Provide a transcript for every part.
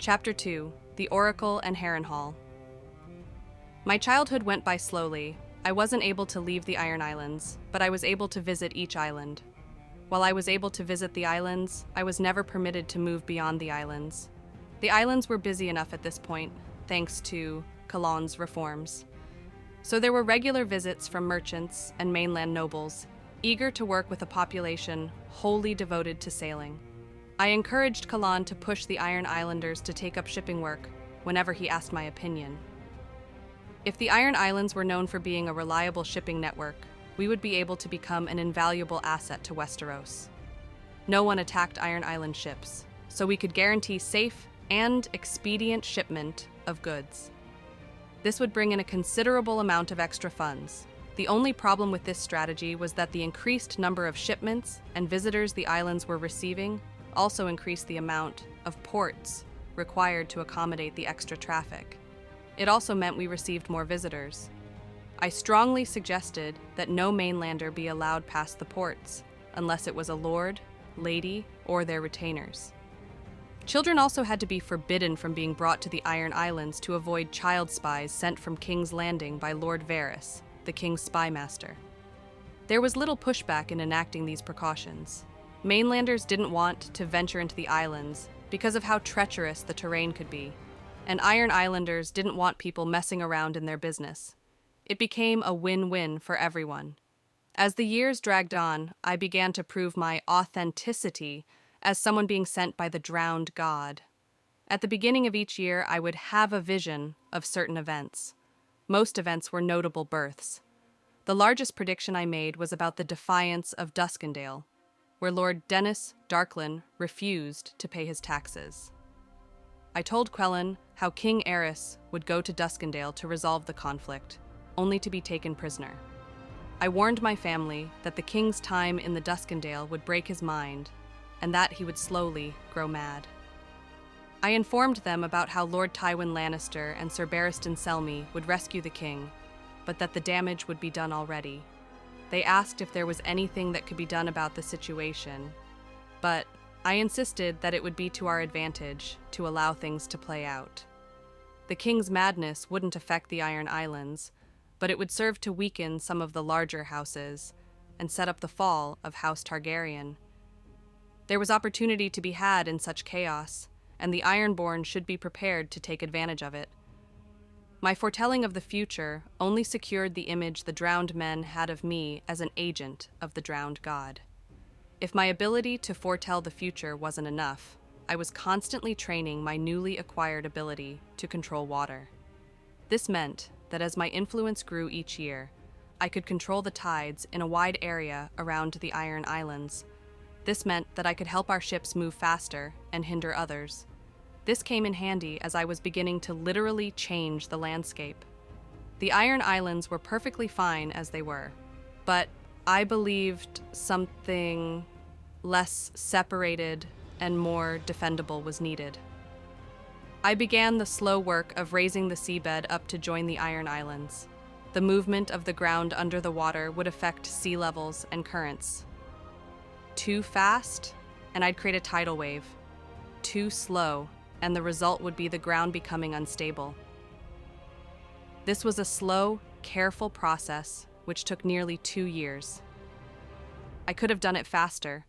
Chapter 2: The Oracle and Harrenhal. My childhood went by slowly. I wasn't able to leave the Iron Islands, but I was able to visit each island. While I was able to visit the islands, I was never permitted to move beyond the islands. The islands were busy enough at this point, thanks to Kalon's reforms. So there were regular visits from merchants and mainland nobles, eager to work with a population wholly devoted to sailing. I encouraged Kalon to push the Iron Islanders to take up shipping work whenever he asked my opinion. If the Iron Islands were known for being a reliable shipping network, we would be able to become an invaluable asset to Westeros. No one attacked Iron Island ships, so we could guarantee safe and expedient shipment of goods. This would bring in a considerable amount of extra funds. The only problem with this strategy was that the increased number of shipments and visitors the islands were receiving also increased the amount of ports required to accommodate the extra traffic. It also meant we received more visitors. I strongly suggested that no mainlander be allowed past the ports, unless it was a lord, lady, or their retainers. Children also had to be forbidden from being brought to the Iron Islands to avoid child spies sent from King's Landing by Lord Varys, the king's spy master. There was little pushback in enacting these precautions. Mainlanders didn't want to venture into the islands because of how treacherous the terrain could be, and Iron Islanders didn't want people messing around in their business. It became a win-win for everyone. As the years dragged on, I began to prove my authenticity as someone being sent by the drowned god. At the beginning of each year, I would have a vision of certain events. Most events were notable births. The largest prediction I made was about the defiance of Duskendale, where Lord Dennis Darklyn refused to pay his taxes. I told Quellen how King Aerys would go to Duskendale to resolve the conflict, only to be taken prisoner. I warned my family that the king's time in the Duskendale would break his mind, and that he would slowly grow mad. I informed them about how Lord Tywin Lannister and Sir Barristan Selmy would rescue the king, but that the damage would be done already. They asked if there was anything that could be done about the situation, but I insisted that it would be to our advantage to allow things to play out. The king's madness wouldn't affect the Iron Islands, but it would serve to weaken some of the larger houses and set up the fall of House Targaryen. There was opportunity to be had in such chaos, and the Ironborn should be prepared to take advantage of it. My foretelling of the future only secured the image the drowned men had of me as an agent of the drowned god. If my ability to foretell the future wasn't enough, I was constantly training my newly acquired ability to control water. This meant that as my influence grew each year, I could control the tides in a wide area around the Iron Islands. This meant that I could help our ships move faster and hinder others. This came in handy as I was beginning to literally change the landscape. The Iron Islands were perfectly fine as they were, but I believed something less separated and more defendable was needed. I began the slow work of raising the seabed up to join the Iron Islands. The movement of the ground under the water would affect sea levels and currents. Too fast, and I'd create a tidal wave. Too slow, and the result would be the ground becoming unstable. This was a slow, careful process which took nearly 2 years. I could have done it faster,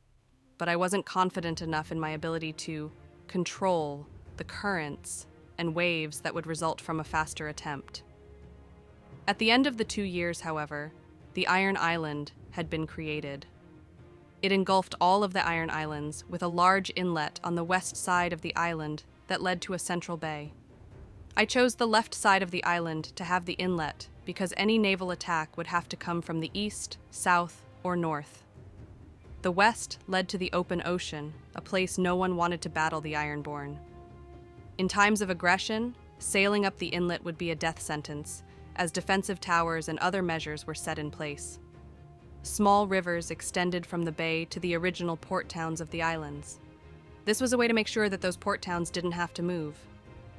but I wasn't confident enough in my ability to control the currents and waves that would result from a faster attempt. At the end of the 2 years, however, the Iron Island had been created. It engulfed all of the Iron Islands with a large inlet on the west side of the island that led to a central bay. I chose the left side of the island to have the inlet because any naval attack would have to come from the east, south, or north. The west led to the open ocean, a place no one wanted to battle the Ironborn. In times of aggression, sailing up the inlet would be a death sentence, as defensive towers and other measures were set in place. Small rivers extended from the bay to the original port towns of the islands. This was a way to make sure that those port towns didn't have to move.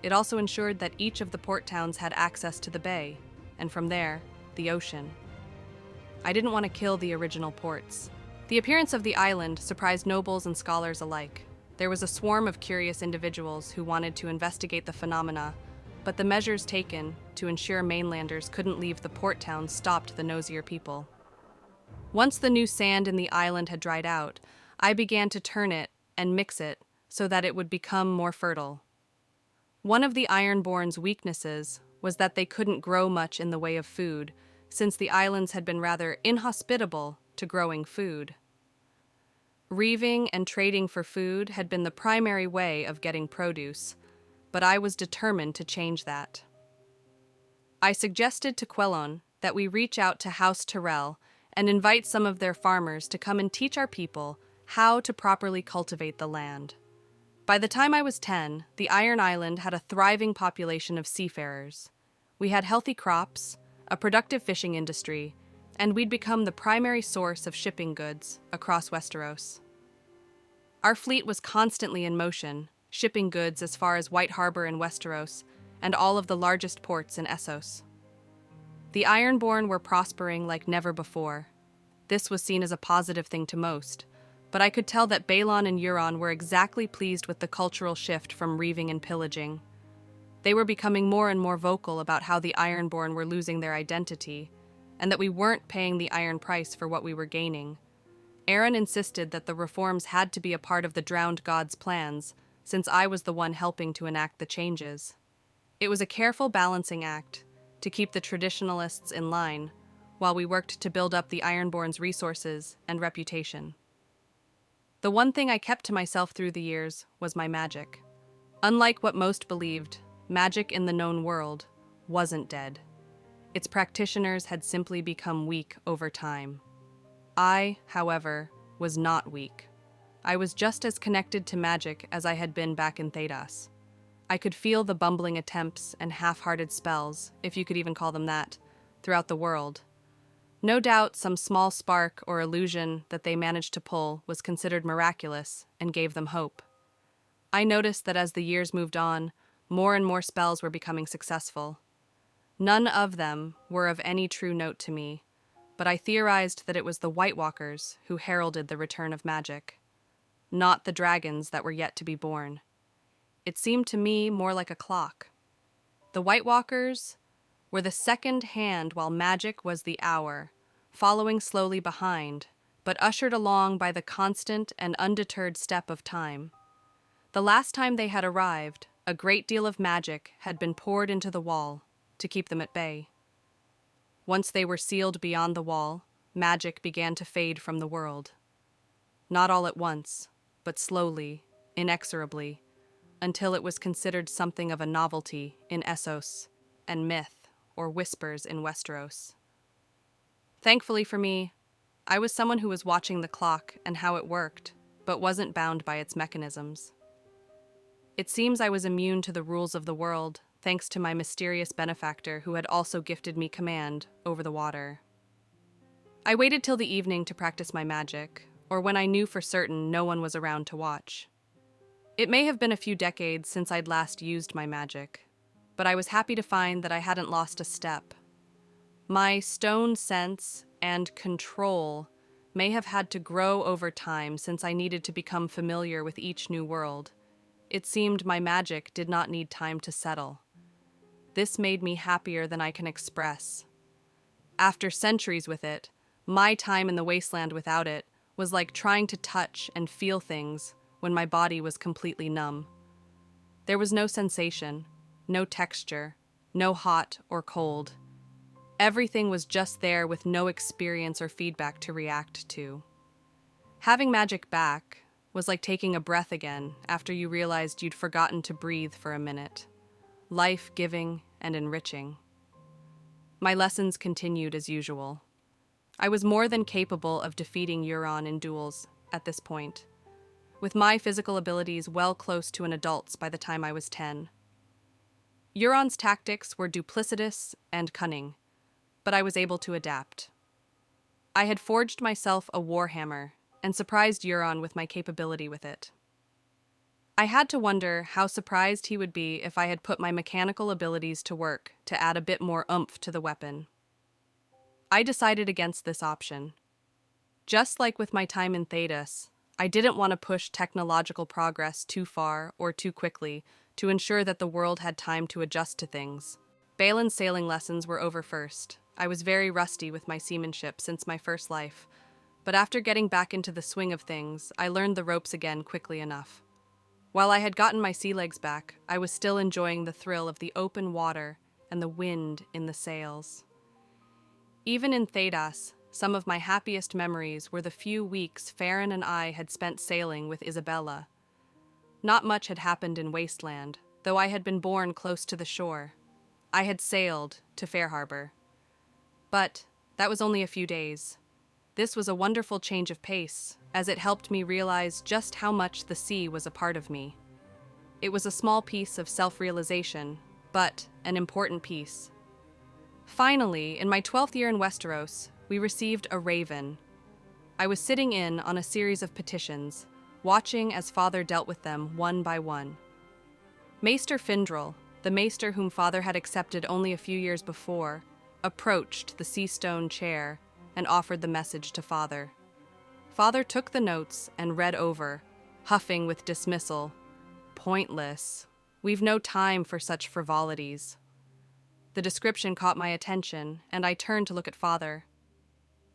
It also ensured that each of the port towns had access to the bay, and from there, the ocean. I didn't want to kill the original ports. The appearance of the island surprised nobles and scholars alike. There was a swarm of curious individuals who wanted to investigate the phenomena, but the measures taken to ensure mainlanders couldn't leave the port towns stopped the nosier people. Once the new sand in the island had dried out, I began to turn it and mix it so that it would become more fertile. One of the Ironborn's weaknesses was that they couldn't grow much in the way of food, since the islands had been rather inhospitable to growing food. Reaving and trading for food had been the primary way of getting produce, but I was determined to change that. I suggested to Quellon that we reach out to House Tyrell and invite some of their farmers to come and teach our people how to properly cultivate the land. By the time I was 10, the Iron Island had a thriving population of seafarers. We had healthy crops, a productive fishing industry, and we'd become the primary source of shipping goods across Westeros. Our fleet was constantly in motion, shipping goods as far as White Harbor in Westeros and all of the largest ports in Essos. The Ironborn were prospering like never before. This was seen as a positive thing to most, but I could tell that Balon and Euron were exactly pleased with the cultural shift from reaving and pillaging. They were becoming more and more vocal about how the Ironborn were losing their identity, and that we weren't paying the iron price for what we were gaining. Aaron insisted that the reforms had to be a part of the Drowned God's plans, since I was the one helping to enact the changes. It was a careful balancing act to keep the traditionalists in line, while we worked to build up the Ironborn's resources and reputation. The one thing I kept to myself through the years was my magic. Unlike what most believed, magic in the known world wasn't dead. Its practitioners had simply become weak over time. I, however, was not weak. I was just as connected to magic as I had been back in Thedas. I could feel the bumbling attempts and half-hearted spells, if you could even call them that, throughout the world. No doubt some small spark or illusion that they managed to pull was considered miraculous and gave them hope. I noticed that as the years moved on, more and more spells were becoming successful. None of them were of any true note to me, but I theorized that it was the White Walkers who heralded the return of magic, not the dragons that were yet to be born. It seemed to me more like a clock. The White Walkers were the second hand while magic was the hour, following slowly behind, but ushered along by the constant and undeterred step of time. The last time they had arrived, a great deal of magic had been poured into the wall to keep them at bay. Once they were sealed beyond the wall, magic began to fade from the world. Not all at once, but slowly, inexorably, until it was considered something of a novelty in Essos and myth or whispers in Westeros. Thankfully for me, I was someone who was watching the clock and how it worked, but wasn't bound by its mechanisms. It seems I was immune to the rules of the world, thanks to my mysterious benefactor who had also gifted me command over the water. I waited till the evening to practice my magic, or when I knew for certain no one was around to watch. It may have been a few decades since I'd last used my magic, but I was happy to find that I hadn't lost a step. My stone sense and control may have had to grow over time since I needed to become familiar with each new world. It seemed my magic did not need time to settle. This made me happier than I can express. After centuries with it, my time in the wasteland without it was like trying to touch and feel things when my body was completely numb. There was no sensation, no texture, no hot or cold. Everything was just there with no experience or feedback to react to. Having magic back was like taking a breath again after you realized you'd forgotten to breathe for a minute. Life-giving and enriching. My lessons continued as usual. I was more than capable of defeating Euron in duels at this point, with my physical abilities well close to an adult's by the time I was 10. Euron's tactics were duplicitous and cunning, but I was able to adapt. I had forged myself a warhammer and surprised Euron with my capability with it. I had to wonder how surprised he would be if I had put my mechanical abilities to work to add a bit more oomph to the weapon. I decided against this option. Just like with my time in Thedas, I didn't want to push technological progress too far or too quickly to ensure that the world had time to adjust to things. Balin's sailing lessons were over first. I was very rusty with my seamanship since my first life, but after getting back into the swing of things, I learned the ropes again quickly enough. While I had gotten my sea legs back, I was still enjoying the thrill of the open water and the wind in the sails. Even in Thedas, some of my happiest memories were the few weeks Farron and I had spent sailing with Isabella. Not much had happened in Wasteland, though I had been born close to the shore. I had sailed to Fair Harbor. But that was only a few days. This was a wonderful change of pace, as it helped me realize just how much the sea was a part of me. It was a small piece of self-realization, but an important piece. Finally, in my 12th year in Westeros, we received a raven. I was sitting in on a series of petitions, watching as Father dealt with them one by one. Maester Findrel, the maester whom Father had accepted only a few years before, approached the sea-stone chair and offered the message to Father. Father took the notes and read over, huffing with dismissal. Pointless. We've no time for such frivolities. The description caught my attention, and I turned to look at Father.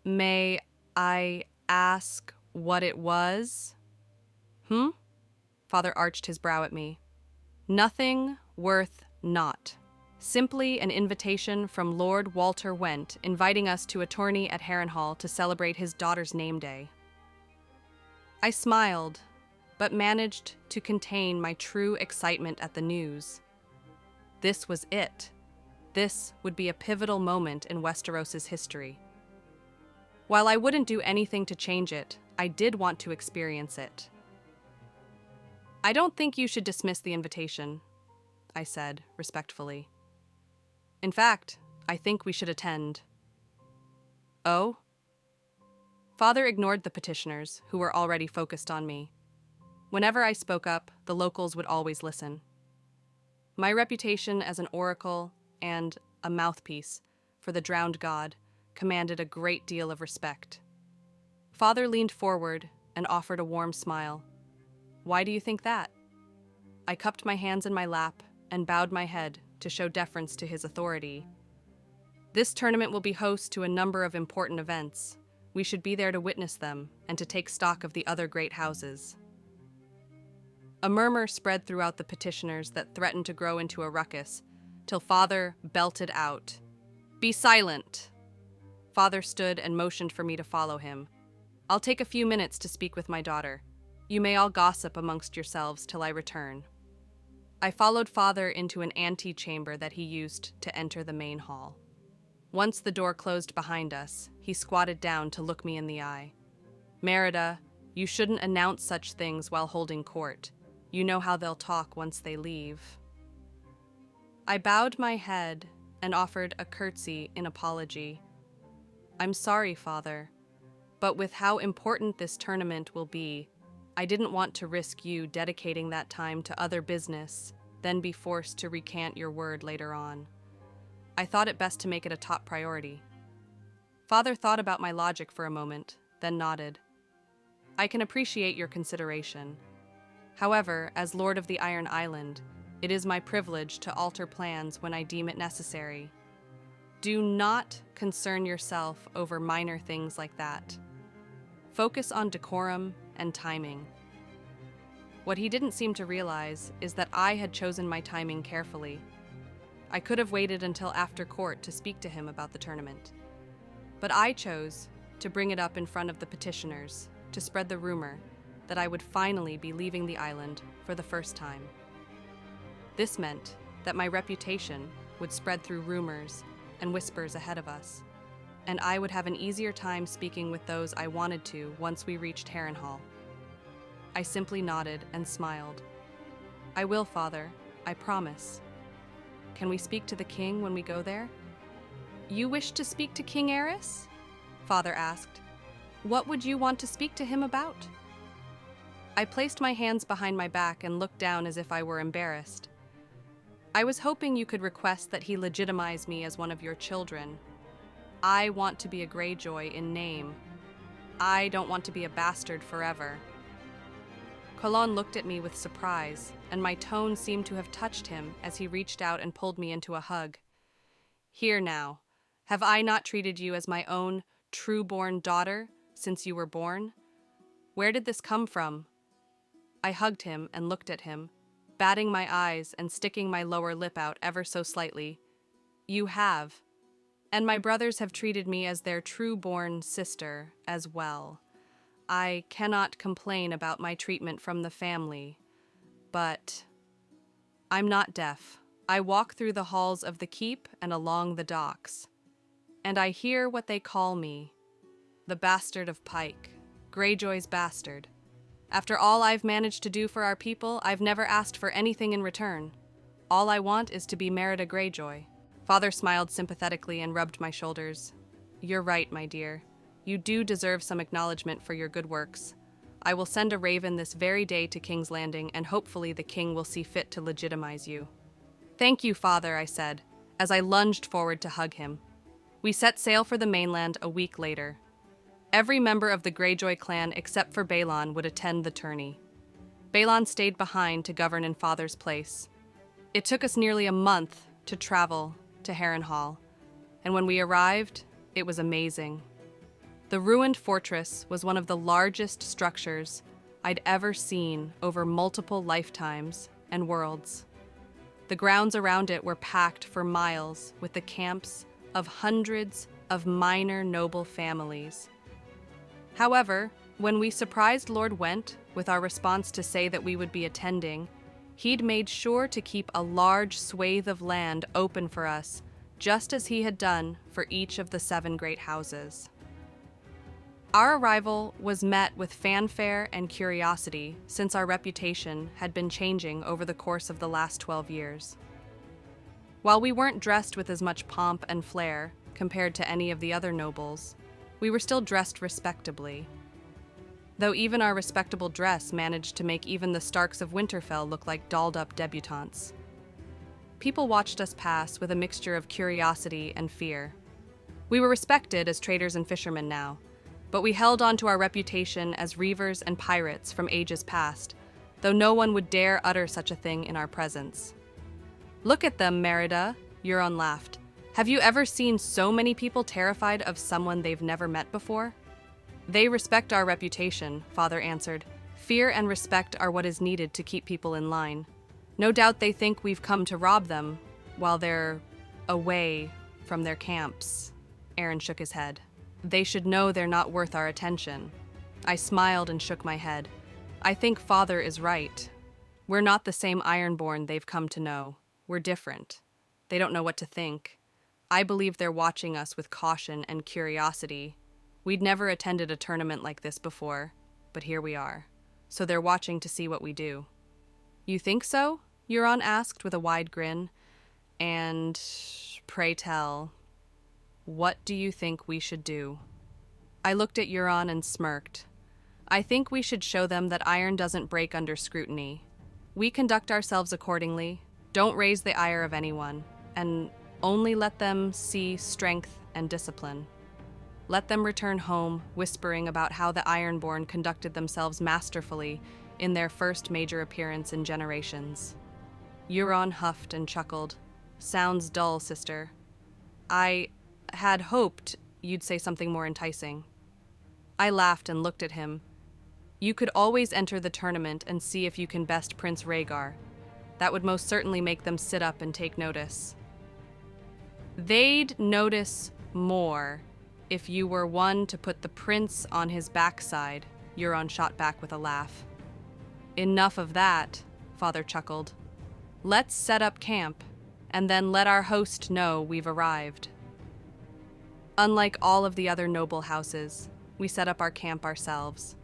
May I ask what it was? Father arched his brow at me. Nothing worth naught. Simply an invitation from Lord Walter Went inviting us to a tourney at Harrenhal to celebrate his daughter's name day. I smiled, but managed to contain my true excitement at the news. This was it. This would be a pivotal moment in Westeros's history. While I wouldn't do anything to change it, I did want to experience it. I don't think you should dismiss the invitation, I said respectfully. In fact, I think we should attend. Oh? Father ignored the petitioners, who were already focused on me. Whenever I spoke up, the locals would always listen. My reputation as an oracle and a mouthpiece for the drowned god commanded a great deal of respect. Father leaned forward and offered a warm smile. Why do you think that? I cupped my hands in my lap and bowed my head to show deference to his authority. This tournament will be host to a number of important events. We should be there to witness them and to take stock of the other great houses. A murmur spread throughout the petitioners that threatened to grow into a ruckus, till Father belted out, "Be silent!" Father stood and motioned for me to follow him. "I'll take a few minutes to speak with my daughter. You may all gossip amongst yourselves till I return." I followed Father into an antechamber that he used to enter the main hall. Once the door closed behind us, he squatted down to look me in the eye. "Merida, you shouldn't announce such things while holding court. You know how they'll talk once they leave." I bowed my head and offered a curtsy in apology. "I'm sorry, Father, but with how important this tournament will be, I didn't want to risk you dedicating that time to other business, then be forced to recant your word later on. I thought it best to make it a top priority." Father thought about my logic for a moment, then nodded. "I can appreciate your consideration. However, as Lord of the Iron Island, it is my privilege to alter plans when I deem it necessary. Do not concern yourself over minor things like that. Focus on decorum and timing." What he didn't seem to realize is that I had chosen my timing carefully. I could have waited until after court to speak to him about the tournament. But I chose to bring it up in front of the petitioners to spread the rumor that I would finally be leaving the island for the first time. This meant that my reputation would spread through rumors and whispers ahead of us, and I would have an easier time speaking with those I wanted to once we reached Harrenhal. I simply nodded and smiled. "I will, Father, I promise. Can we speak to the king when we go there?" "You wish to speak to King Aerys?" Father asked. "What would you want to speak to him about?" I placed my hands behind my back and looked down as if I were embarrassed. "I was hoping you could request that he legitimize me as one of your children. I want to be a Greyjoy in name. I don't want to be a bastard forever. Colon looked at me with surprise, and my tone seemed to have touched him as he reached out and pulled me into a hug. Here now, have I not treated you as my own true-born daughter since you were born? Where did this come from? I hugged him and looked at him, batting my eyes and sticking my lower lip out ever so slightly. You have. And my brothers have treated me as their true-born sister as well. I cannot complain about my treatment from the family, but I'm not deaf. I walk through the halls of the keep and along the docks, and I hear what they call me, the bastard of Pike, Greyjoy's bastard. After all I've managed to do for our people, I've never asked for anything in return. All I want is to be Merida Greyjoy. Father smiled sympathetically and rubbed my shoulders. You're right, my dear. You do deserve some acknowledgement for your good works. I will send a raven this very day to King's Landing, and hopefully the king will see fit to legitimize you. Thank you, Father, I said, as I lunged forward to hug him. We set sail for the mainland a week later. Every member of the Greyjoy clan except for Balon would attend the tourney. Balon stayed behind to govern in Father's place. It took us nearly a month to travel to Harrenhal, and when we arrived, it was amazing. The ruined fortress was one of the largest structures I'd ever seen over multiple lifetimes and worlds. The grounds around it were packed for miles with the camps of hundreds of minor noble families. However, when we surprised Lord Went with our response to say that we would be attending, he'd made sure to keep a large swathe of land open for us, just as he had done for each of the 7 great houses. Our arrival was met with fanfare and curiosity, since our reputation had been changing over the course of the last 12 years. While we weren't dressed with as much pomp and flair compared to any of the other nobles, we were still dressed respectably. Though even our respectable dress managed to make even the Starks of Winterfell look like dolled-up debutantes. People watched us pass with a mixture of curiosity and fear. We were respected as traders and fishermen now, but we held on to our reputation as reavers and pirates from ages past, though no one would dare utter such a thing in our presence. Look at them, Merida, Euron laughed. Have you ever seen so many people terrified of someone they've never met before? They respect our reputation, Father answered. Fear and respect are what is needed to keep people in line. No doubt they think we've come to rob them while they're away from their camps. Aaron shook his head. They should know they're not worth our attention. I smiled and shook my head. I think Father is right. We're not the same Ironborn they've come to know. We're different. They don't know what to think. I believe they're watching us with caution and curiosity. We'd never attended a tournament like this before, but here we are. So they're watching to see what we do. You think so? Euron asked with a wide grin. And pray tell, what do you think we should do? I looked at Euron and smirked. I think we should show them that iron doesn't break under scrutiny. We conduct ourselves accordingly, don't raise the ire of anyone, and only let them see strength and discipline. Let them return home, whispering about how the Ironborn conducted themselves masterfully in their first major appearance in generations. Euron huffed and chuckled. Sounds dull, sister. I had hoped you'd say something more enticing. I laughed and looked at him. You could always enter the tournament and see if you can best Prince Rhaegar. That would most certainly make them sit up and take notice. They'd notice more if you were one to put the prince on his backside, Euron shot back with a laugh. Enough of that, Father chuckled. Let's set up camp, and then let our host know we've arrived. Unlike all of the other noble houses, we set up our camp ourselves.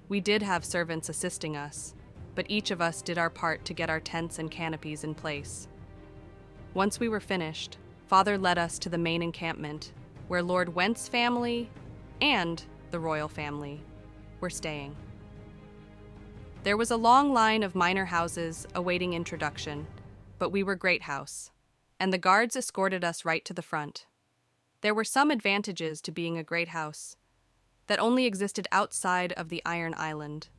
We did have servants assisting us, but each of us did our part to get our tents and canopies in place. Once we were finished, Father led us to the main encampment, where Lord Went's family and the royal family were staying. There was a long line of minor houses awaiting introduction, but we were Great House, and the guards escorted us right to the front. There were some advantages to being a great house that only existed outside of the Iron Island.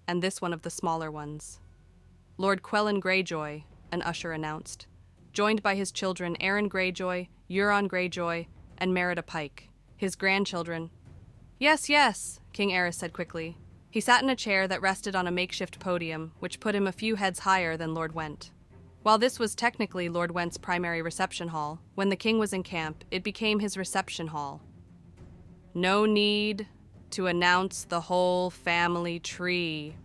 and this one of the smaller ones. Lord Quellan Greyjoy, an usher announced, joined by his children Aaron Greyjoy, Euron Greyjoy, and Merida Pike, his grandchildren. Yes, yes, King Aerys said quickly. He sat in a chair that rested on a makeshift podium, which put him a few heads higher than Lord Went. While this was technically Lord Went's primary reception hall, when the king was in camp, it became his reception hall. No need to announce the whole family tree.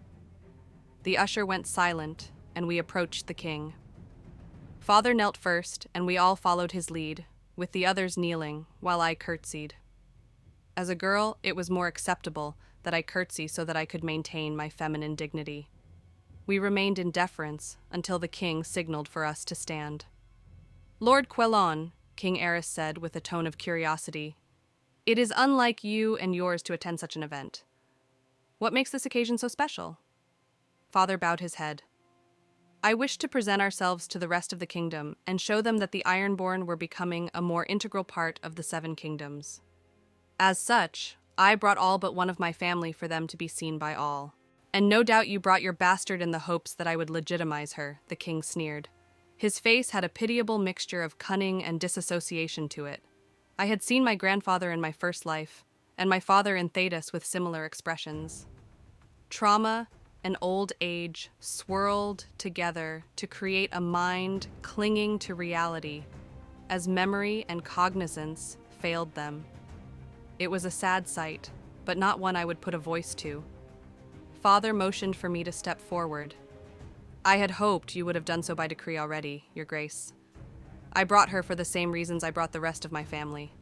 The usher went silent, and we approached the king. Father knelt first, and we all followed his lead, with the others kneeling, while I curtsied. As a girl, it was more acceptable that I curtsy so that I could maintain my feminine dignity. We remained in deference until the king signaled for us to stand. Lord Quellan, King Aerys said with a tone of curiosity, it is unlike you and yours to attend such an event. What makes this occasion so special? Father bowed his head. I wish to present ourselves to the rest of the kingdom and show them that the Ironborn were becoming a more integral part of the Seven Kingdoms. As such, I brought all but one of my family for them to be seen by all. And no doubt you brought your bastard in the hopes that I would legitimize her, the king sneered. His face had a pitiable mixture of cunning and disassociation to it. I had seen my grandfather in my first life, and my father in Thedas with similar expressions. Trauma and old age swirled together to create a mind clinging to reality, as memory and cognizance failed them. It was a sad sight, but not one I would put a voice to. Father motioned for me to step forward. I had hoped you would have done so by decree already, Your Grace. I brought her for the same reasons I brought the rest of my family.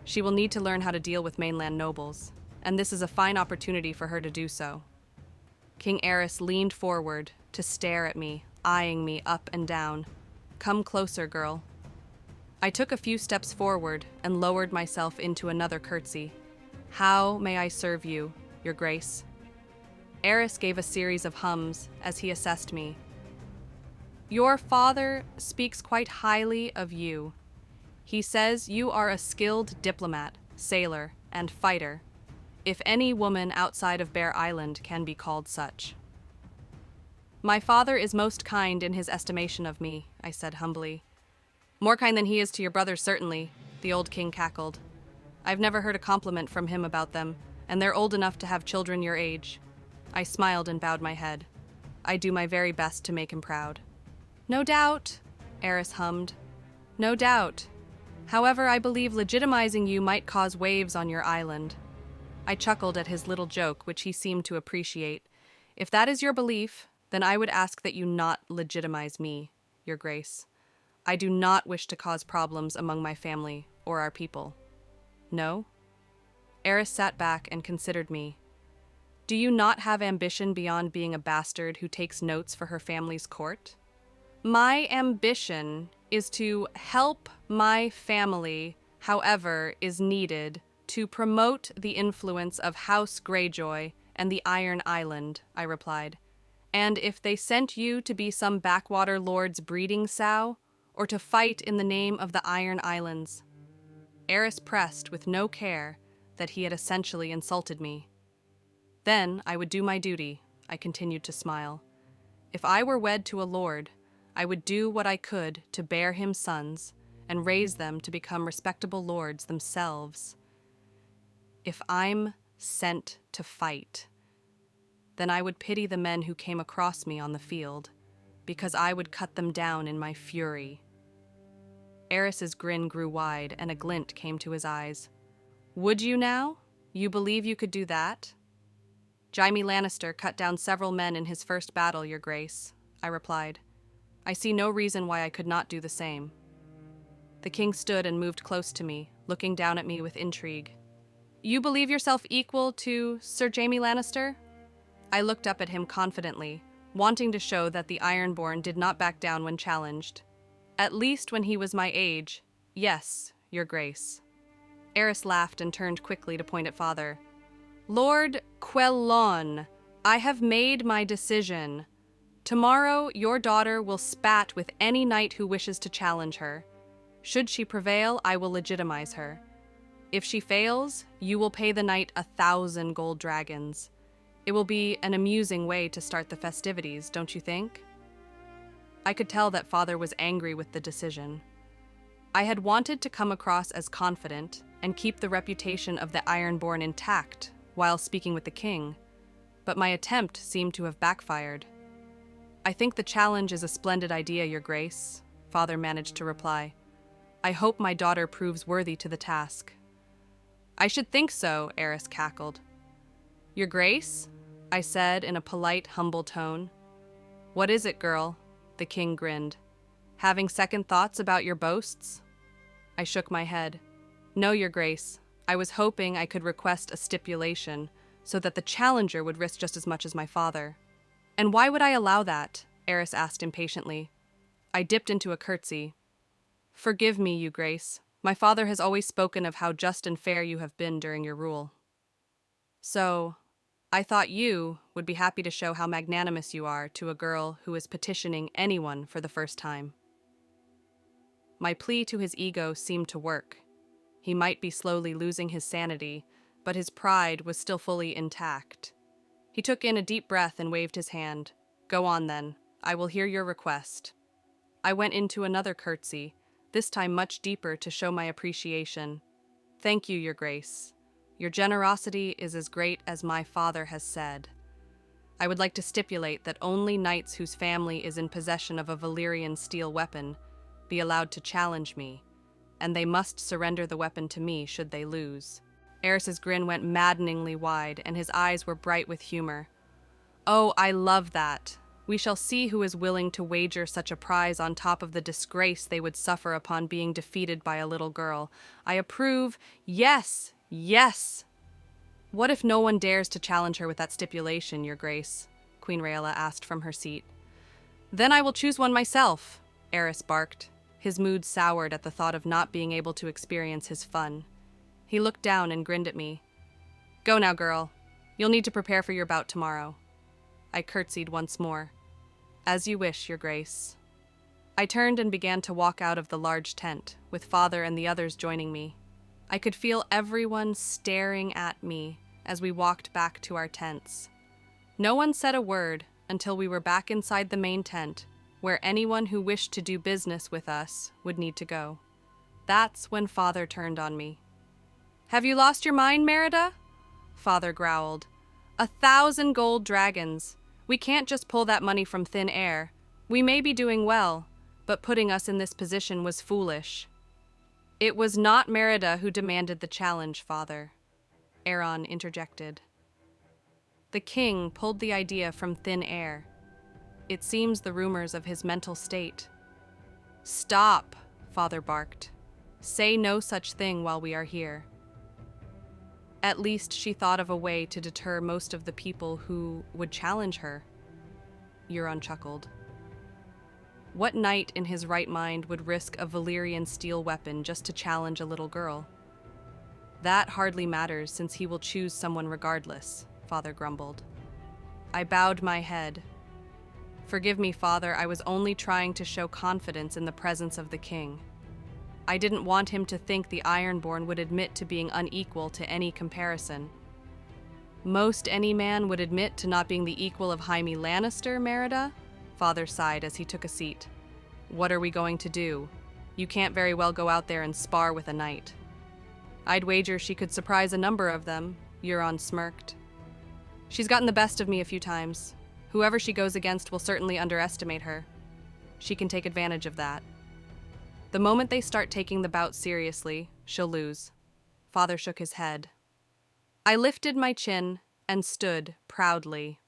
She will need to learn how to deal with mainland nobles, and this is a fine opportunity for her to do so. King Aerys leaned forward to stare at me, eyeing me up and down. Come closer, girl. I took a few steps forward and lowered myself into another curtsy. How may I serve you, Your Grace? Aerys gave a series of hums as he assessed me. Your father speaks quite highly of you. He says you are a skilled diplomat, sailor, and fighter, if any woman outside of Bear Island can be called such. My father is most kind in his estimation of me, I said humbly. More kind than he is to your brothers, certainly, the old king cackled. I've never heard a compliment from him about them, and they're old enough to have children your age. I smiled and bowed my head. I do my very best to make him proud. No doubt, Aerys hummed. No doubt. However, I believe legitimizing you might cause waves on your island. I chuckled at his little joke, which he seemed to appreciate. If that is your belief, then I would ask that you not legitimize me, Your Grace. I do not wish to cause problems among my family or our people. No? Aerys sat back and considered me. Do you not have ambition beyond being a bastard who takes notes for her family's court? My ambition is to help my family, however is needed, to promote the influence of House Greyjoy and the Iron Island, I replied. And if they sent you to be some backwater lord's breeding sow, or to fight in the name of the Iron Islands. Aerys pressed with no care that he had essentially insulted me. Then I would do my duty, I continued to smile. If I were wed to a lord, I would do what I could to bear him sons and raise them to become respectable lords themselves. If I'm sent to fight, then I would pity the men who came across me on the field, because I would cut them down in my fury. Aerys's grin grew wide, and a glint came to his eyes. Would you now? You believe you could do that? Jaime Lannister cut down several men in his first battle, Your Grace, I replied. I see no reason why I could not do the same. The king stood and moved close to me, looking down at me with intrigue. You believe yourself equal to Sir Jaime Lannister? I looked up at him confidently, wanting to show that the Ironborn did not back down when challenged. At least when he was my age, yes, Your Grace. Aerys laughed and turned quickly to point at Father. Lord Quellan, I have made my decision. Tomorrow your daughter will spat with any knight who wishes to challenge her. Should she prevail, I will legitimize her. If she fails, you will pay the knight 1,000 gold dragons. It will be an amusing way to start the festivities, don't you think? I could tell that father was angry with the decision. I had wanted to come across as confident and keep the reputation of the Ironborn intact while speaking with the king, but my attempt seemed to have backfired. "I think the challenge is a splendid idea, Your Grace," father managed to reply. "I hope my daughter proves worthy to the task." "I should think so," Eris cackled. "Your Grace?" I said in a polite, humble tone. "What is it, girl?" the king grinned. "Having second thoughts about your boasts?" I shook my head. "No, Your Grace. I was hoping I could request a stipulation so that the challenger would risk just as much as my father." "And why would I allow that?" Eris asked impatiently. I dipped into a curtsy. "Forgive me, Your Grace. My father has always spoken of how just and fair you have been during your rule. So, I thought you would be happy to show how magnanimous you are to a girl who is petitioning anyone for the first time." My plea to his ego seemed to work. He might be slowly losing his sanity, but his pride was still fully intact. He took in a deep breath and waved his hand. "Go on then. I will hear your request." I went into another curtsy, this time much deeper to show my appreciation. "Thank you, Your Grace. Your generosity is as great as my father has said. I would like to stipulate that only knights whose family is in possession of a Valyrian steel weapon be allowed to challenge me, and they must surrender the weapon to me should they lose." Eris's grin went maddeningly wide, and his eyes were bright with humor. "Oh, I love that. We shall see who is willing to wager such a prize on top of the disgrace they would suffer upon being defeated by a little girl. I approve. Yes, yes!" "What if no one dares to challenge her with that stipulation, Your Grace?" Queen Rhaella asked from her seat. "Then I will choose one myself," Eris barked. His mood soured at the thought of not being able to experience his fun. He looked down and grinned at me. "Go now, girl. You'll need to prepare for your bout tomorrow." I curtsied once more. "As you wish, Your Grace." I turned and began to walk out of the large tent, with father and the others joining me. I could feel everyone staring at me as we walked back to our tents. No one said a word until we were back inside the main tent, where anyone who wished to do business with us would need to go. That's when father turned on me. "Have you lost your mind, Merida?" Father growled. 1,000 gold dragons. We can't just pull that money from thin air. We may be doing well, but putting us in this position was foolish." "It was not Merida who demanded the challenge, father," Aeron interjected. "The king pulled the idea from thin air. It seems the rumors of his mental state." "Stop," father barked. "Say no such thing while we are here." "At least she thought of a way to deter most of the people who would challenge her," Euron chuckled. What knight in his right mind would risk a Valyrian steel weapon just to challenge a little girl? "That hardly matters, since he will choose someone regardless," father grumbled. I bowed my head. "Forgive me, father, I was only trying to show confidence in the presence of the king. I didn't want him to think the Ironborn would admit to being unequal to any comparison." "Most any man would admit to not being the equal of Jaime Lannister, Merida?" Father sighed as he took a seat. "What are we going to do? You can't very well go out there and spar with a knight." "I'd wager she could surprise a number of them," Euron smirked. "She's gotten the best of me a few times. Whoever she goes against will certainly underestimate her. She can take advantage of that. The moment they start taking the bout seriously, she'll lose." Father shook his head. I lifted my chin and stood proudly.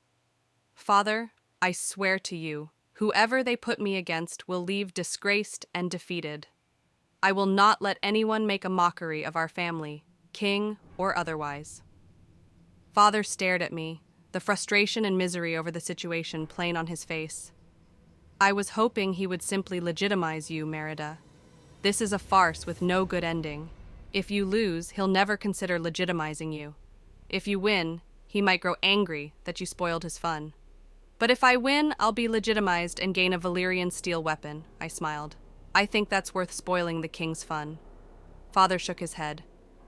"Father, I swear to you, whoever they put me against will leave disgraced and defeated. I will not let anyone make a mockery of our family, king or otherwise." Father stared at me, the frustration and misery over the situation plain on his face. "I was hoping he would simply legitimize you, Merida. This is a farce with no good ending. If you lose, he'll never consider legitimizing you. If you win, he might grow angry that you spoiled his fun. But if I win, I'll be legitimized and gain a Valyrian steel weapon," I smiled. "I think that's worth spoiling the king's fun." Father shook his head.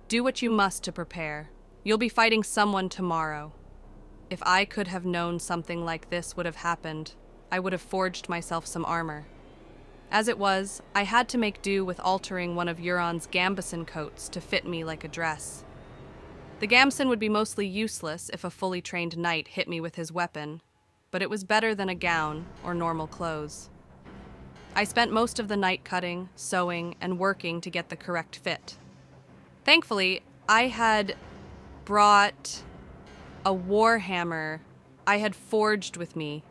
"Do what you must to prepare. You'll be fighting someone tomorrow." If I could have known something like this would have happened, I would have forged myself some armor. As it was, I had to make do with altering one of Euron's gambeson coats to fit me like a dress. The gambeson would be mostly useless if a fully trained knight hit me with his weapon, but it was better than a gown or normal clothes. I spent most of the night cutting, sewing, and working to get the correct fit. Thankfully, I had brought a warhammer I had forged with me,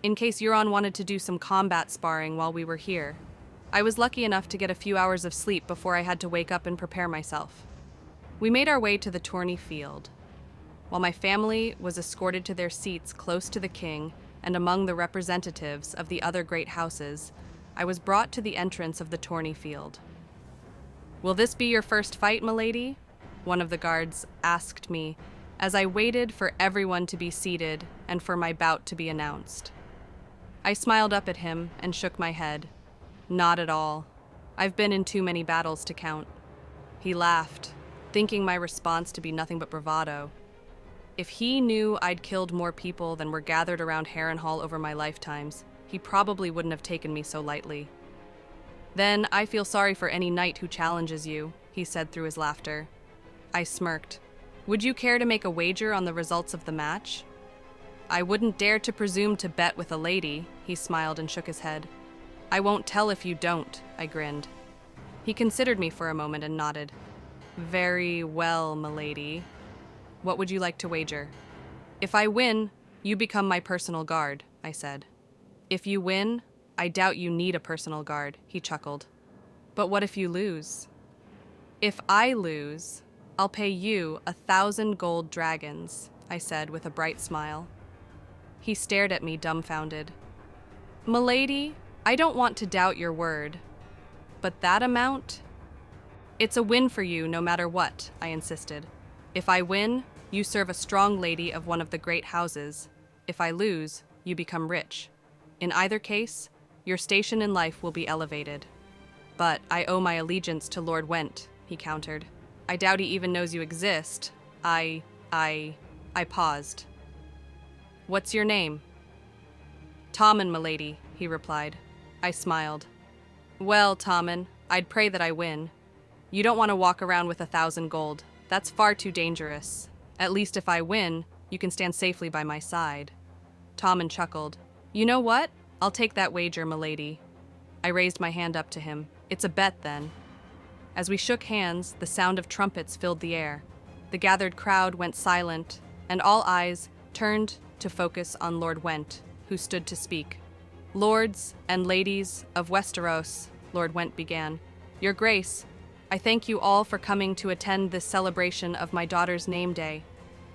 in case Euron wanted to do some combat sparring while we were here. I was lucky enough to get a few hours of sleep before I had to wake up and prepare myself. We made our way to the tourney field. While my family was escorted to their seats close to the king and among the representatives of the other great houses, I was brought to the entrance of the tourney field. "Will this be your first fight, milady?" one of the guards asked me as I waited for everyone to be seated and for my bout to be announced. I smiled up at him and shook my head. "Not at all. I've been in too many battles to count." He laughed, thinking my response to be nothing but bravado. If he knew I'd killed more people than were gathered around Harrenhal over my lifetimes, he probably wouldn't have taken me so lightly. "Then I feel sorry for any knight who challenges you," he said through his laughter. I smirked. "Would you care to make a wager on the results of the match?" "I wouldn't dare to presume to bet with a lady," he smiled and shook his head. "I won't tell if you don't," I grinned. He considered me for a moment and nodded. "Very well, milady. What would you like to wager?" "If I win, you become my personal guard," I said. "If you win, I doubt you need a personal guard," he chuckled. "But what if you lose?" "If I lose, I'll pay you 1,000 gold dragons," I said with a bright smile. He stared at me dumbfounded. "Milady, I don't want to doubt your word, but that amount?" "It's a win for you no matter what," I insisted. "If I win, you serve a strong lady of one of the great houses. If I lose, you become rich. In either case, your station in life will be elevated." "But I owe my allegiance to Lord Went," he countered. "I doubt he even knows you exist. I paused. "What's your name?" "Tommen, milady," he replied. I smiled. "Well, Tommen, I'd pray that I win. You don't want to walk around with 1,000 gold. That's far too dangerous. At least if I win, you can stand safely by my side." Tommen chuckled. "You know what? I'll take that wager, milady." I raised my hand up to him. "It's a bet, then." As we shook hands, the sound of trumpets filled the air. The gathered crowd went silent, and all eyes turned to focus on Lord Went, who stood to speak. "Lords and ladies of Westeros," Lord Went began, "Your Grace, I thank you all for coming to attend this celebration of my daughter's name day.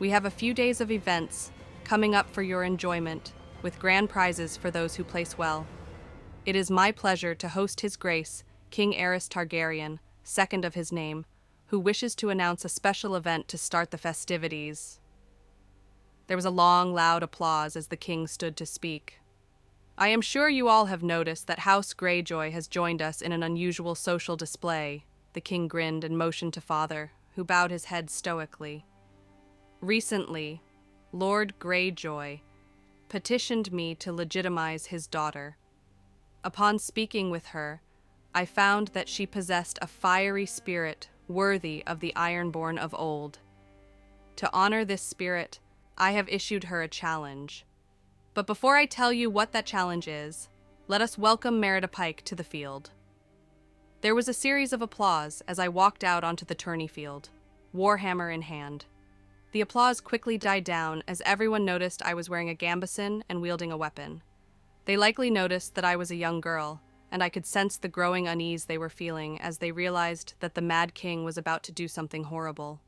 We have a few days of events coming up for your enjoyment, with grand prizes for those who place well. It is my pleasure to host His Grace, King Aerys Targaryen, second of his name, who wishes to announce a special event to start the festivities." There was a long, loud applause as the king stood to speak. "I am sure you all have noticed that House Greyjoy has joined us in an unusual social display." The king grinned and motioned to father, who bowed his head stoically. "Recently, Lord Greyjoy petitioned me to legitimize his daughter. Upon speaking with her, I found that she possessed a fiery spirit worthy of the Ironborn of old. To honor this spirit, I have issued her a challenge. But before I tell you what that challenge is, let us welcome Merida Pike to the field." There was a series of applause as I walked out onto the tourney field, warhammer in hand. The applause quickly died down as everyone noticed I was wearing a gambeson and wielding a weapon. They likely noticed that I was a young girl, and I could sense the growing unease they were feeling as they realized that the Mad King was about to do something horrible.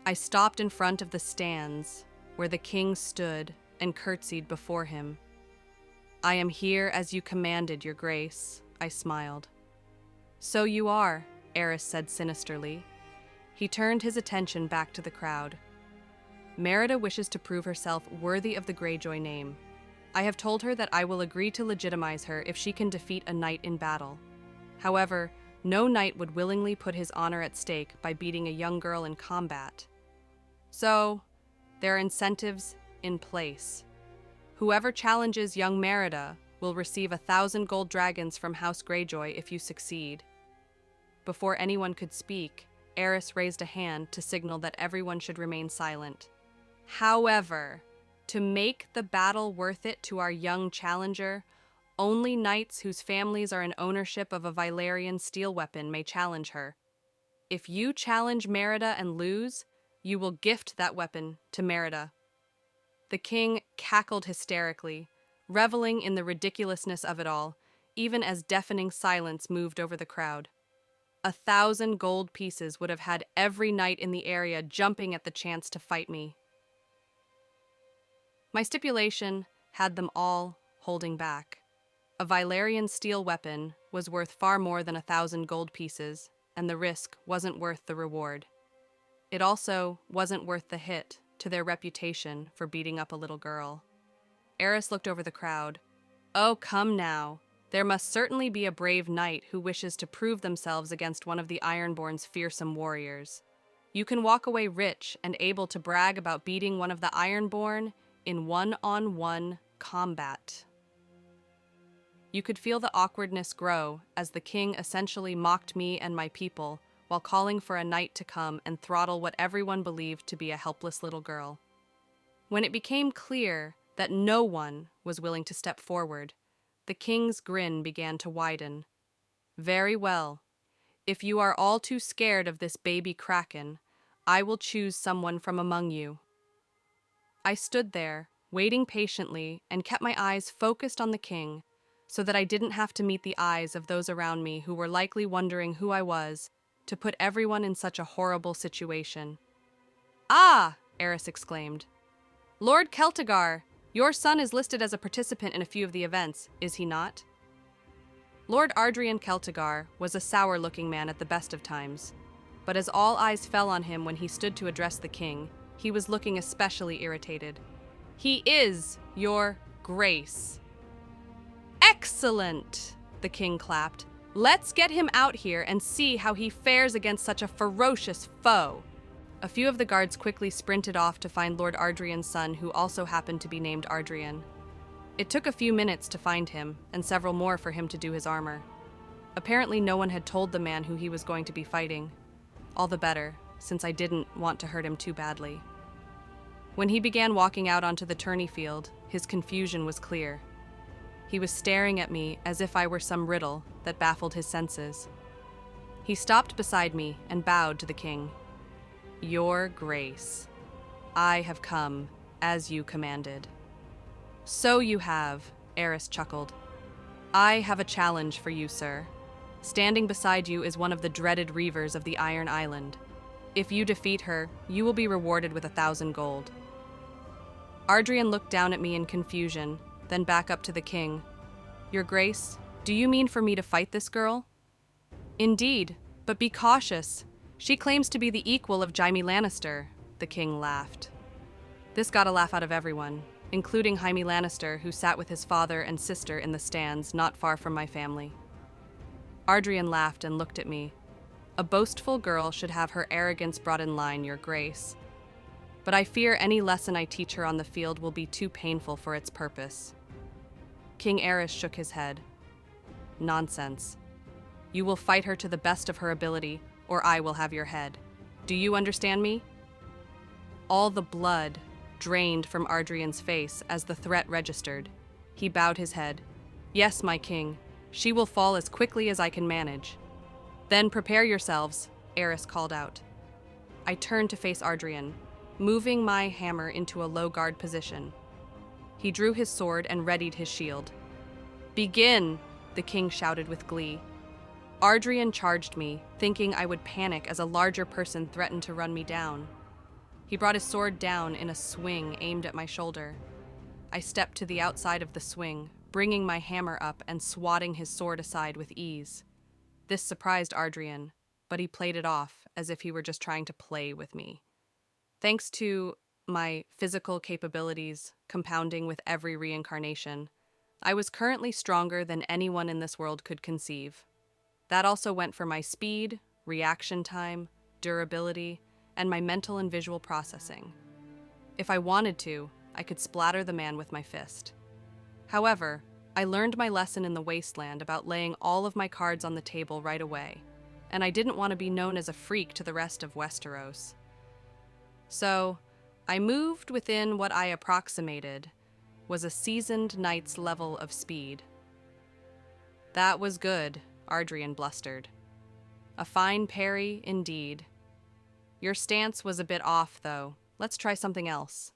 I stopped in front of the stands, where the king stood, and curtsied before him. "I am here as you commanded, your grace," I smiled. "So you are," Aerys said sinisterly. He turned his attention back to the crowd. "Merida wishes to prove herself worthy of the Greyjoy name. I have told her that I will agree to legitimize her if she can defeat a knight in battle. However, no knight would willingly put his honor at stake by beating a young girl in combat. So, There are incentives in place. Whoever challenges young Merida will receive 1,000 gold dragons from House Greyjoy if you succeed. Before anyone could speak, Eris raised a hand to signal that everyone should remain silent. However, to make the battle worth it to our young challenger, only knights whose families are in ownership of a Valyrian steel weapon may challenge her. If you challenge Merida and lose, you will gift that weapon to Merida. The king cackled hysterically, reveling in the ridiculousness of it all, even as deafening silence moved over the crowd. 1,000 gold pieces would have had every knight in the area jumping at the chance to fight me. My stipulation had them all holding back. A Valyrian steel weapon was worth far more than 1,000 gold pieces, and the risk wasn't worth the reward. It also wasn't worth the hit to their reputation for beating up a little girl. Eris looked over the crowd. Oh, come now. There must certainly be a brave knight who wishes to prove themselves against one of the Ironborn's fearsome warriors. You can walk away rich and able to brag about beating one of the Ironborn in one-on-one combat. You could feel the awkwardness grow as the king essentially mocked me and my people while calling for a knight to come and throttle what everyone believed to be a helpless little girl. When it became clear that no one was willing to step forward, the king's grin began to widen. Very well. If you are all too scared of this baby kraken, I will choose someone from among you. I stood there, waiting patiently, and kept my eyes focused on the king, so that I didn't have to meet the eyes of those around me who were likely wondering who I was, to put everyone in such a horrible situation. Ah! Eris exclaimed. Lord Celtigar, your son is listed as a participant in a few of the events, is he not? Lord Ardrian Celtigar was a sour-looking man at the best of times, but as all eyes fell on him when he stood to address the king, he was looking especially irritated. He is, your grace. Excellent! The king clapped. Let's get him out here and see how he fares against such a ferocious foe. A few of the guards quickly sprinted off to find Lord Ardrian's son, who also happened to be named Ardrian. It took a few minutes to find him, and several more for him to do his armor. Apparently no one had told the man who he was going to be fighting. All the better, since I didn't want to hurt him too badly. When he began walking out onto the tourney field, his confusion was clear. He was staring at me as if I were some riddle that baffled his senses. He stopped beside me and bowed to the king. Your grace, I have come as you commanded. So you have, Eris chuckled. I have a challenge for you, sir. Standing beside you is one of the dreaded reavers of the Iron Island. If you defeat her, you will be rewarded with 1,000 gold. Ardrian looked down at me in confusion, then back up to the king. Your grace, do you mean for me to fight this girl? Indeed, but be cautious. She claims to be the equal of Jaime Lannister, the king laughed. This got a laugh out of everyone, including Jaime Lannister, who sat with his father and sister in the stands not far from my family. Ardrian laughed and looked at me. A boastful girl should have her arrogance brought in line, your grace. But I fear any lesson I teach her on the field will be too painful for its purpose. King Aerys shook his head. Nonsense. You will fight her to the best of her ability, or I will have your head. Do you understand me? All the blood drained from Ardrian's face as the threat registered. He bowed his head. Yes, my king. She will fall as quickly as I can manage. Then prepare yourselves, Aerys called out. I turned to face Ardrian, moving my hammer into a low guard position. He drew his sword and readied his shield. Begin, the king shouted with glee. Ardrian charged me, thinking I would panic as a larger person threatened to run me down. He brought his sword down in a swing aimed at my shoulder. I stepped to the outside of the swing, bringing my hammer up and swatting his sword aside with ease. This surprised Ardrian, but he played it off as if he were just trying to play with me. Thanks to my physical capabilities compounding with every reincarnation, I was currently stronger than anyone in this world could conceive. That also went for my speed, reaction time, durability, and my mental and visual processing. If I wanted to, I could splatter the man with my fist. However, I learned my lesson in the wasteland about laying all of my cards on the table right away, and I didn't want to be known as a freak to the rest of Westeros. So, I moved within what I approximated was a seasoned knight's level of speed. That was good, Ardrian blustered. A fine parry, indeed. Your stance was a bit off, though. Let's try something else.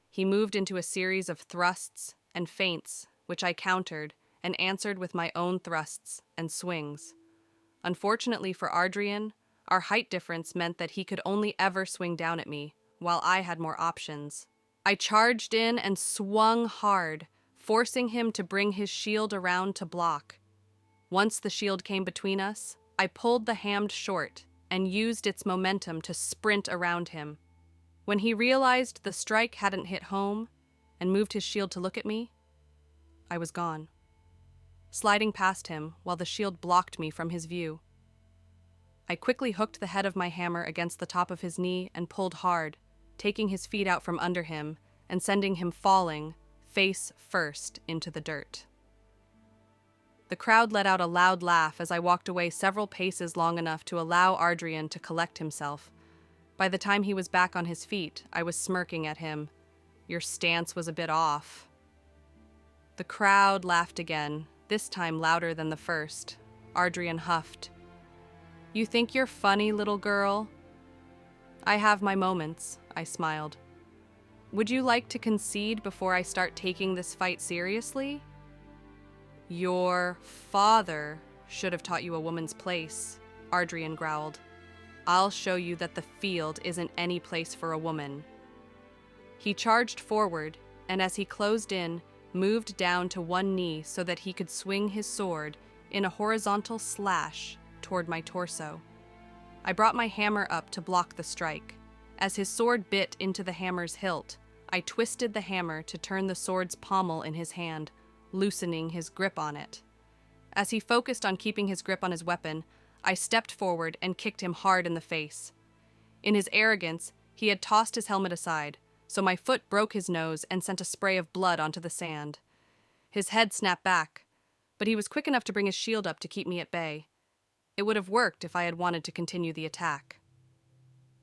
He moved into a series of thrusts and feints, which I countered and answered with my own thrusts and swings. Unfortunately for Ardrian, our height difference meant that he could only ever swing down at me, while I had more options. I charged in and swung hard, forcing him to bring his shield around to block. Once the shield came between us, I pulled the hand short and used its momentum to sprint around him. When he realized the strike hadn't hit home and moved his shield to look at me, I was gone, sliding past him while the shield blocked me from his view. I quickly hooked the head of my hammer against the top of his knee and pulled hard, taking his feet out from under him and sending him falling, face first, into the dirt. The crowd let out a loud laugh as I walked away several paces long enough to allow Ardrian to collect himself. By the time he was back on his feet, I was smirking at him. Your stance was a bit off. The crowd laughed again, this time louder than the first. Ardrian huffed. You think you're funny, little girl? I have my moments, I smiled. Would you like to concede before I start taking this fight seriously? Your father should have taught you a woman's place, Ardrian growled. I'll show you that the field isn't any place for a woman. He charged forward, and as he closed in, moved down to one knee so that he could swing his sword in a horizontal slash toward my torso. I brought my hammer up to block the strike. As his sword bit into the hammer's hilt, I twisted the hammer to turn the sword's pommel in his hand, loosening his grip on it. As he focused on keeping his grip on his weapon, I stepped forward and kicked him hard in the face. In his arrogance, he had tossed his helmet aside, so my foot broke his nose and sent a spray of blood onto the sand. His head snapped back, but he was quick enough to bring his shield up to keep me at bay. It would have worked if I had wanted to continue the attack.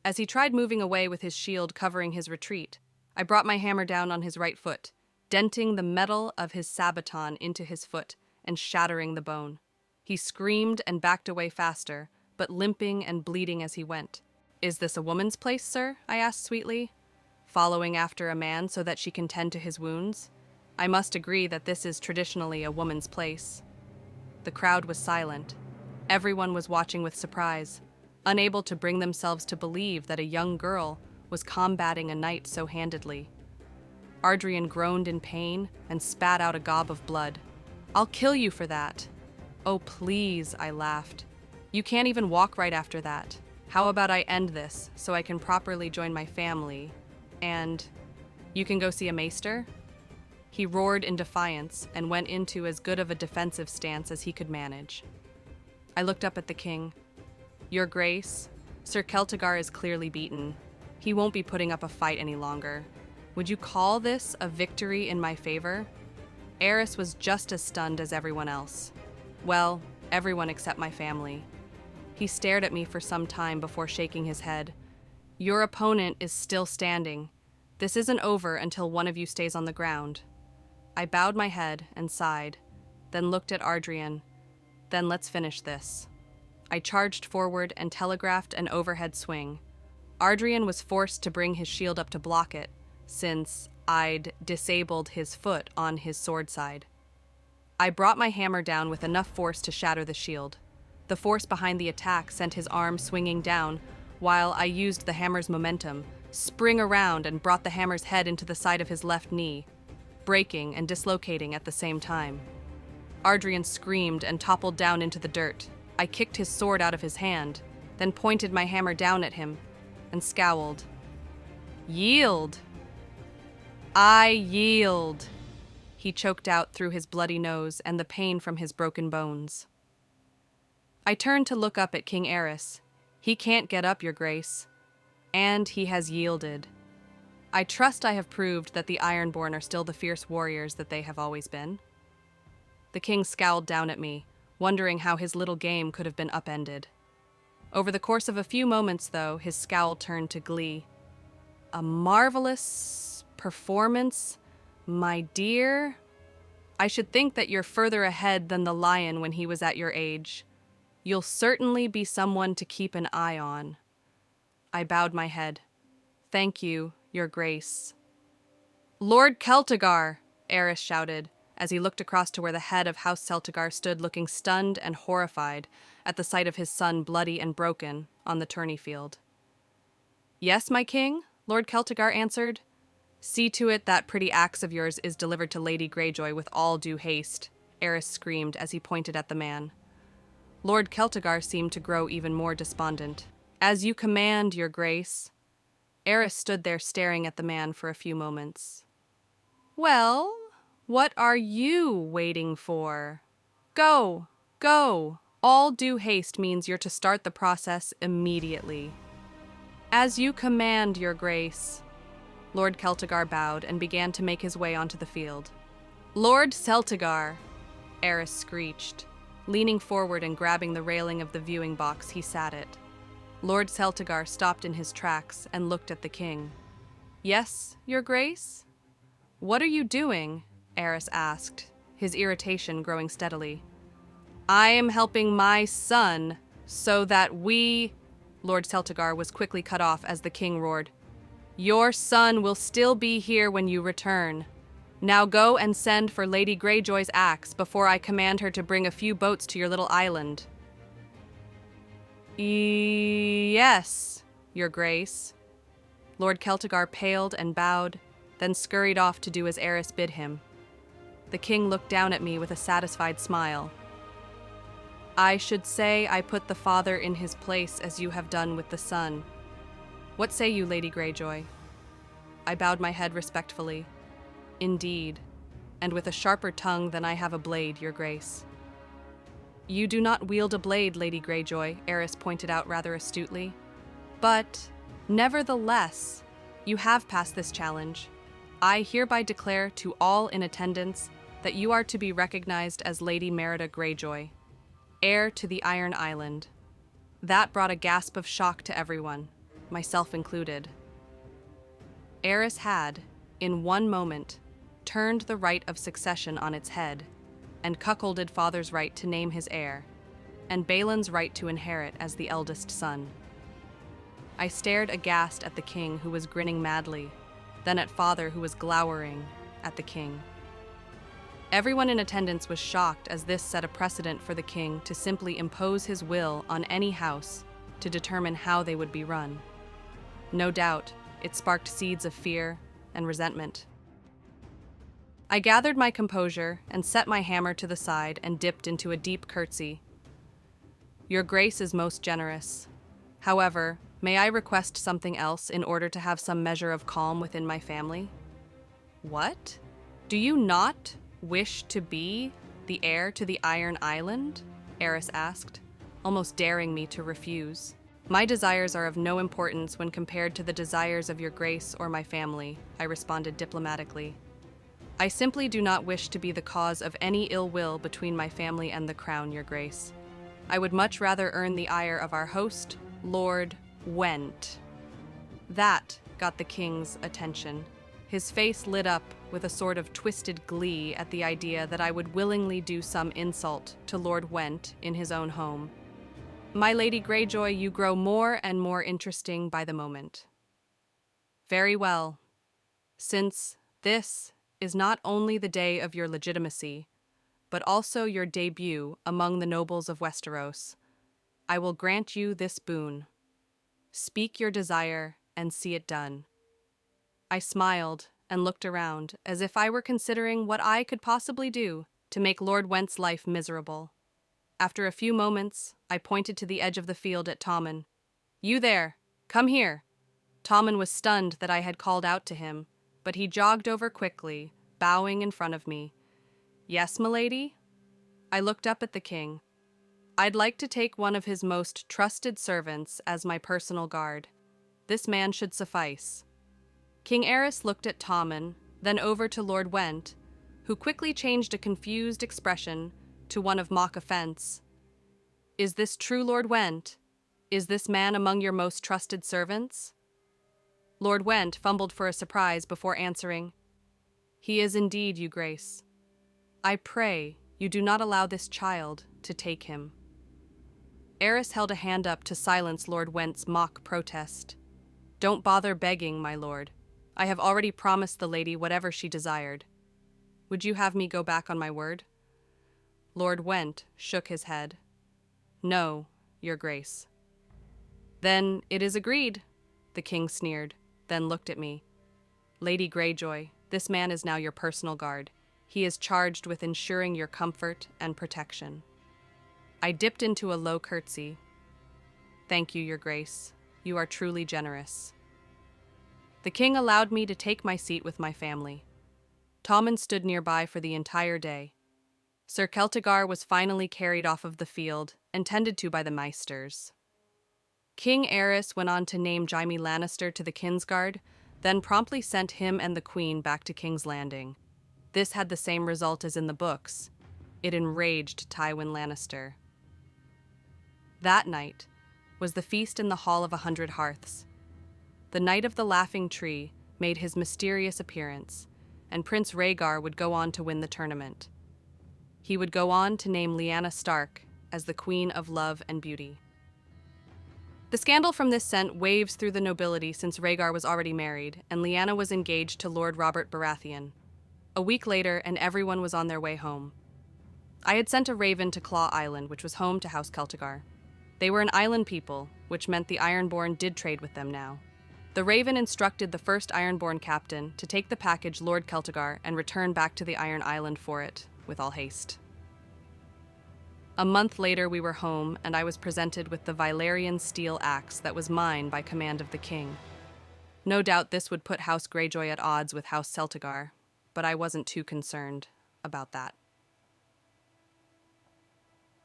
As he tried moving away with his shield covering his retreat, I brought my hammer down on his right foot, denting the metal of his sabaton into his foot and shattering the bone. He screamed and backed away faster, but limping and bleeding as he went. Is this a woman's place, sir? I asked sweetly, following after a man so that she can tend to his wounds. I must agree that this is traditionally a woman's place. The crowd was silent. Everyone was watching with surprise, unable to bring themselves to believe that a young girl was combating a knight so handedly. Ardrian groaned in pain and spat out a gob of blood. I'll kill you for that. Oh, please, I laughed. You can't even walk right after that. How about I end this so I can properly join my family? And you can go see a maester? He roared in defiance and went into as good of a defensive stance as he could manage. I looked up at the king. Your Grace, Sir Celtigar is clearly beaten. He won't be putting up a fight any longer. Would you call this a victory in my favor? Aerys was just as stunned as everyone else. Well, everyone except my family. He stared at me for some time before shaking his head. Your opponent is still standing. This isn't over until one of you stays on the ground. I bowed my head and sighed, then looked at Ardrian. Then let's finish this. I charged forward and telegraphed an overhead swing. Ardrian was forced to bring his shield up to block it, since I'd disabled his foot on his sword side. I brought my hammer down with enough force to shatter the shield. The force behind the attack sent his arm swinging down, while I used the hammer's momentum, spring around and brought the hammer's head into the side of his left knee, breaking and dislocating at the same time. Ardrian screamed and toppled down into the dirt. I kicked his sword out of his hand, then pointed my hammer down at him and scowled. Yield! I yield! He choked out through his bloody nose and the pain from his broken bones. I turned to look up at King Aerys. He can't get up, Your Grace. And he has yielded. I trust I have proved that the Ironborn are still the fierce warriors that they have always been. The king scowled down at me, wondering how his little game could have been upended. Over the course of a few moments, though, his scowl turned to glee. A marvelous performance, my dear. I should think that you're further ahead than the lion when he was at your age. You'll certainly be someone to keep an eye on. I bowed my head. Thank you, Your Grace. Lord Celtigar, Eris shouted, as he looked across to where the head of House Celtigar stood looking stunned and horrified at the sight of his son bloody and broken on the tourney field. Yes, my king, Lord Celtigar answered. See to it that pretty axe of yours is delivered to Lady Greyjoy with all due haste, Eris screamed as he pointed at the man. Lord Celtigar seemed to grow even more despondent. As you command, Your Grace. Eris stood there staring at the man for a few moments. Well, what are you waiting for? Go, go. All due haste means you're to start the process immediately. As you command, Your Grace. Lord Celtigar bowed and began to make his way onto the field. Lord Celtigar, Eris screeched. Leaning forward and grabbing the railing of the viewing box, he sat it. Lord Celtigar stopped in his tracks and looked at the king. Yes, Your Grace? What are you doing? Eris asked, his irritation growing steadily. I am helping my son so that we... Lord Celtigar was quickly cut off as the king roared. Your son will still be here when you return. Now go and send for Lady Greyjoy's axe before I command her to bring a few boats to your little island. Yes, Your Grace. Lord Celtigar paled and bowed, then scurried off to do as Eris bid him. The king looked down at me with a satisfied smile. I should say I put the father in his place as you have done with the son. What say you, Lady Greyjoy? I bowed my head respectfully. Indeed, and with a sharper tongue than I have a blade, Your Grace. You do not wield a blade, Lady Greyjoy, Eris pointed out rather astutely. But, nevertheless, you have passed this challenge. I hereby declare to all in attendance that you are to be recognized as Lady Merida Greyjoy, heir to the Iron Island. That brought a gasp of shock to everyone, myself included. Eris had, in one moment, turned the right of succession on its head, and cuckolded father's right to name his heir, and Baelin's right to inherit as the eldest son. I stared aghast at the king, who was grinning madly, then at father, who was glowering at the king. Everyone in attendance was shocked, as this set a precedent for the king to simply impose his will on any house to determine how they would be run. No doubt, it sparked seeds of fear and resentment. I gathered my composure and set my hammer to the side and dipped into a deep curtsy. Your Grace is most generous. However, may I request something else in order to have some measure of calm within my family? What? Do you not wish to be the heir to the Iron Island? Eris asked, almost daring me to refuse. My desires are of no importance when compared to the desires of Your Grace or my family, I responded diplomatically. I simply do not wish to be the cause of any ill will between my family and the crown, Your Grace. I would much rather earn the ire of our host, Lord Went. That got the king's attention. His face lit up with a sort of twisted glee at the idea that I would willingly do some insult to Lord Went in his own home. My Lady Greyjoy, you grow more and more interesting by the moment. Very well. Since this is not only the day of your legitimacy, but also your debut among the nobles of Westeros, I will grant you this boon. Speak your desire and see it done. I smiled and looked around as if I were considering what I could possibly do to make Lord Went's life miserable. After a few moments, I pointed to the edge of the field at Tommen. You there, come here. Tommen was stunned that I had called out to him, but he jogged over quickly, bowing in front of me. Yes, milady? I looked up at the king. I'd like to take one of his most trusted servants as my personal guard. This man should suffice. King Eris looked at Tommen, then over to Lord Went, who quickly changed a confused expression to one of mock offense. "Is this true, Lord Went? Is this man among your most trusted servants?" Lord Went fumbled for a surprise before answering, "He is indeed, your grace. I pray you do not allow this child to take him." Eris held a hand up to silence Lord Went's mock protest. "Don't bother begging, my lord. I have already promised the lady whatever she desired. Would you have me go back on my word?" Lord Went shook his head. "No, your grace." "Then it is agreed," the king sneered, then looked at me. "Lady Greyjoy, this man is now your personal guard. He is charged with ensuring your comfort and protection." I dipped into a low curtsy. "Thank you, your grace. You are truly generous." The king allowed me to take my seat with my family. Tommen stood nearby for the entire day. Sir Celtigar was finally carried off of the field and tended to by the maesters. King Aerys went on to name Jaime Lannister to the Kingsguard, then promptly sent him and the Queen back to King's Landing. This had the same result as in the books. It enraged Tywin Lannister. That night was the feast in the Hall of 100 Hearths. The Knight of the Laughing Tree made his mysterious appearance, and Prince Rhaegar would go on to win the tournament. He would go on to name Lyanna Stark as the Queen of Love and Beauty. The scandal from this sent waves through the nobility since Rhaegar was already married, and Lyanna was engaged to Lord Robert Baratheon. A week later, and everyone was on their way home. I had sent a raven to Claw Island, which was home to House Celtigar. They were an island people, which meant the Ironborn did trade with them now. The raven instructed the first Ironborn captain to take the package Lord Celtigar and return back to the Iron Island for it, with all haste. A month later we were home, and I was presented with the Valyrian steel axe that was mine by command of the king. No doubt this would put House Greyjoy at odds with House Celtigar, but I wasn't too concerned about that.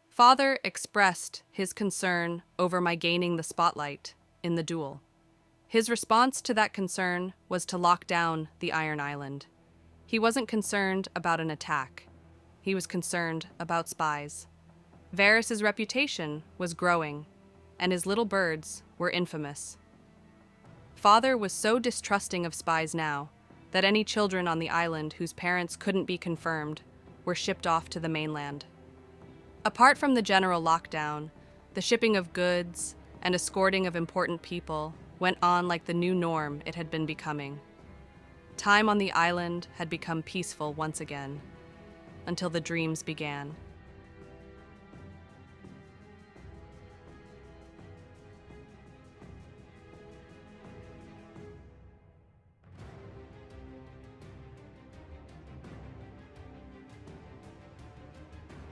Father expressed his concern over my gaining the spotlight in the duel. His response to that concern was to lock down the Iron Island. He wasn't concerned about an attack. He was concerned about spies. Varys' reputation was growing, and his little birds were infamous. Father was so distrusting of spies now that any children on the island whose parents couldn't be confirmed were shipped off to the mainland. Apart from the general lockdown, the shipping of goods and escorting of important people went on like the new norm it had been becoming. Time on the island had become peaceful once again, until the dreams began.